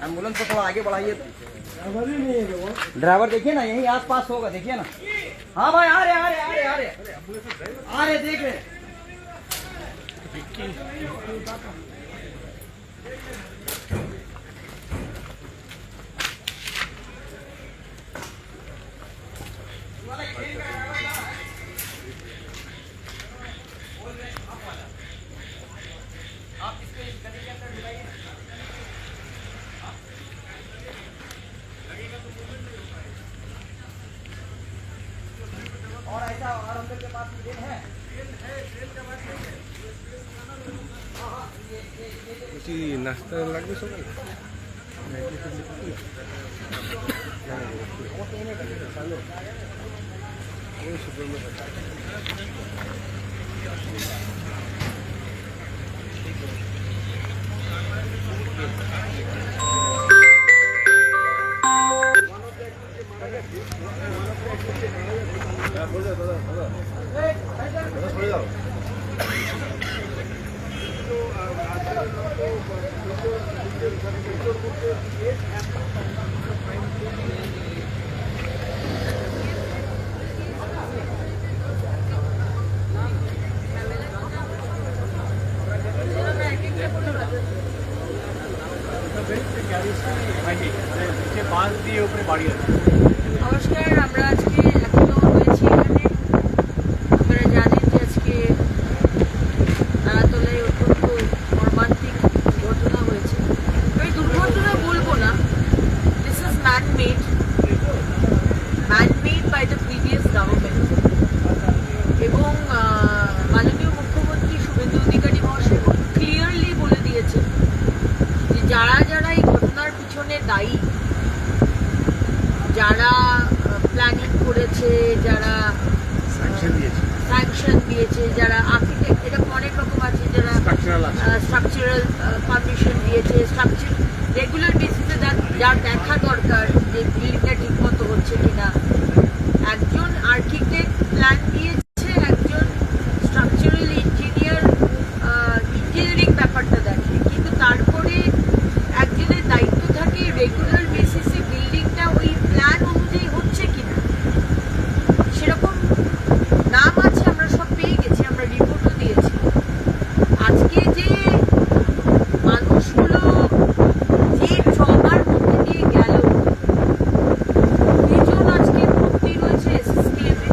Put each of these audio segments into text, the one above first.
Ambulance को थोड़ा आगे बढ़ाइए। ड्राइवर देखिए ना, यहीं आसपास होगा, देखिए ना। हाँ भाई, आ रहे आ रहे आ रहे आ रहे आ रहे, देख रहे। और ऐसा और अंदर के पास ट्रेन है, नाश्ता লাগবে সকালে নমস্কার, আমরা আজকে এখনো রয়েছি এখানে। আপনারা জানেন যে আজকে নারাতলায় অত্যন্ত মর্মান্তিক ঘটনা হয়েছে। আমি দুর্ঘটনা বলবো না, this is man made by the previous government. এবং মাননীয় মুখ্যমন্ত্রী শুভেন্দু অধিকারী মহাশয় ক্লিয়ারলি বলে দিয়েছেন যে যারা যারা এই ঘটনার পিছনে দায়ী, যারা প্ল্যানিং করেছে, যারা স্যাংশন দিয়েছে, যারা আর্কিটেক্ট, এটা অনেক রকম আছে, যারা স্ট্রাকচারাল পারমিশন দিয়েছে, স্ট্রাকচার রেগুলার বেসিসে যার দেখা দরকার যে বিল্ডিংটা ঠিক মতো হচ্ছে কিনা। একজন আর্কিটেক্ট প্ল্যান দিয়েছে, একজন স্ট্রাকচারাল ইঞ্জিনিয়ার ইঞ্জিনিয়ারিং ব্যাপারটা দেখে, কিন্তু তারপরে একজনের দায়িত্ব থাকে রেগুলার বেসিসে বিল্ডিংটা ওই প্ল্যান অনুযায়ী হচ্ছে কিনা। সেরকম নাম আছে, আমরা সব পেয়ে গেছি, আমরা রিপোর্টও দিয়েছি। আজকে যে মানুষগুলো যে ট্রমার মধ্যে দিয়ে গেল, দুজন আজকে ভর্তি রয়েছে SSKM-এ,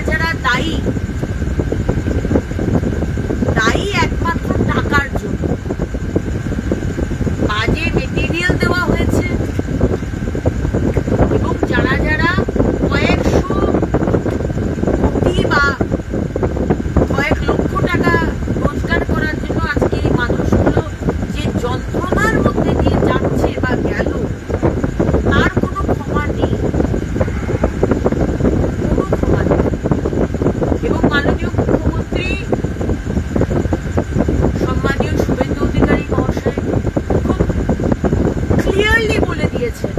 যারা দায়ী একমাত্র টাকার জন্য, বাজে মেটেরিয়াল দেওয়া হয়েছে, এবং যারা কয়েকশো কোটি বা কয়েক লক্ষ টাকা রোজগার করার জন্য আজকে এই মানুষগুলো যে যন্ত্রণার মধ্যে দিয়ে যাচ্ছে বা গেল, তার কোনো ক্ষমা নেই, কোনো ক্ষমা নেই। এবং মাননীয় মুখ্যমন্ত্রী সম্মানীয় শুভেন্দু অধিকারী মহাশয় খুব ক্লিয়ারলি বলে দিয়েছেন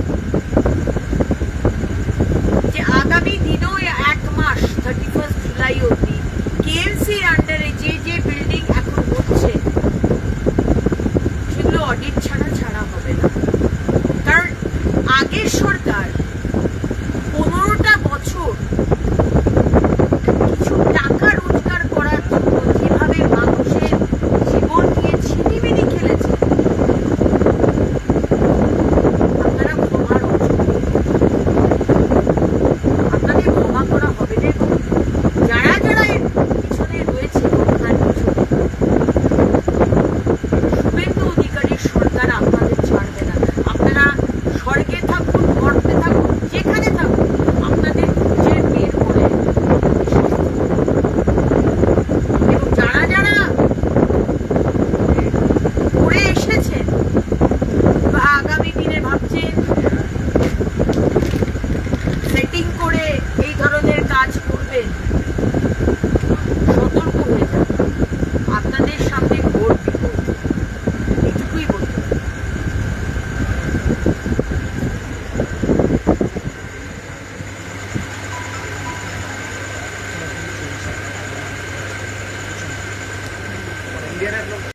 যে আগামী দিনও 1 মাস 31 জুলাই অবধি কেএমসির আন্ডারে যে বিল্ডিং এখন হচ্ছে সেগুলো অডিট ছাড়া হবে না। কারণ আগের সরকার 15টা বছর কিছু টাকা রোজগার করার জন্য যেভাবে মানুষের জীবন নিয়ে ছিনিমিনি খেলেছে, আপনারা ক্ষমার অযোগ্য, আপনাদের ক্ষমা করা হবে না। এবং যারা এর পিছনে রয়েছে, ঘটনার পিছনে, শুভেন্দু অধিকারীর সরকার আপনাদের ছাড়বে না। আপনারা স্বর্গে থাকুন, নর্কে থাকুন, যেখানে থাকুন, আপনাদের খুঁজে বের করে এবং যারা করে এসেছেন বা আগামী দিনে ভাবছেন সেটিং করে এই ধরনের কাজ করবেন, সতর্ক হয়ে যান, আপনাদের সামনে ঘোর বিপদ। এটুকুই বলতে পারি। ইন্ডিয়ান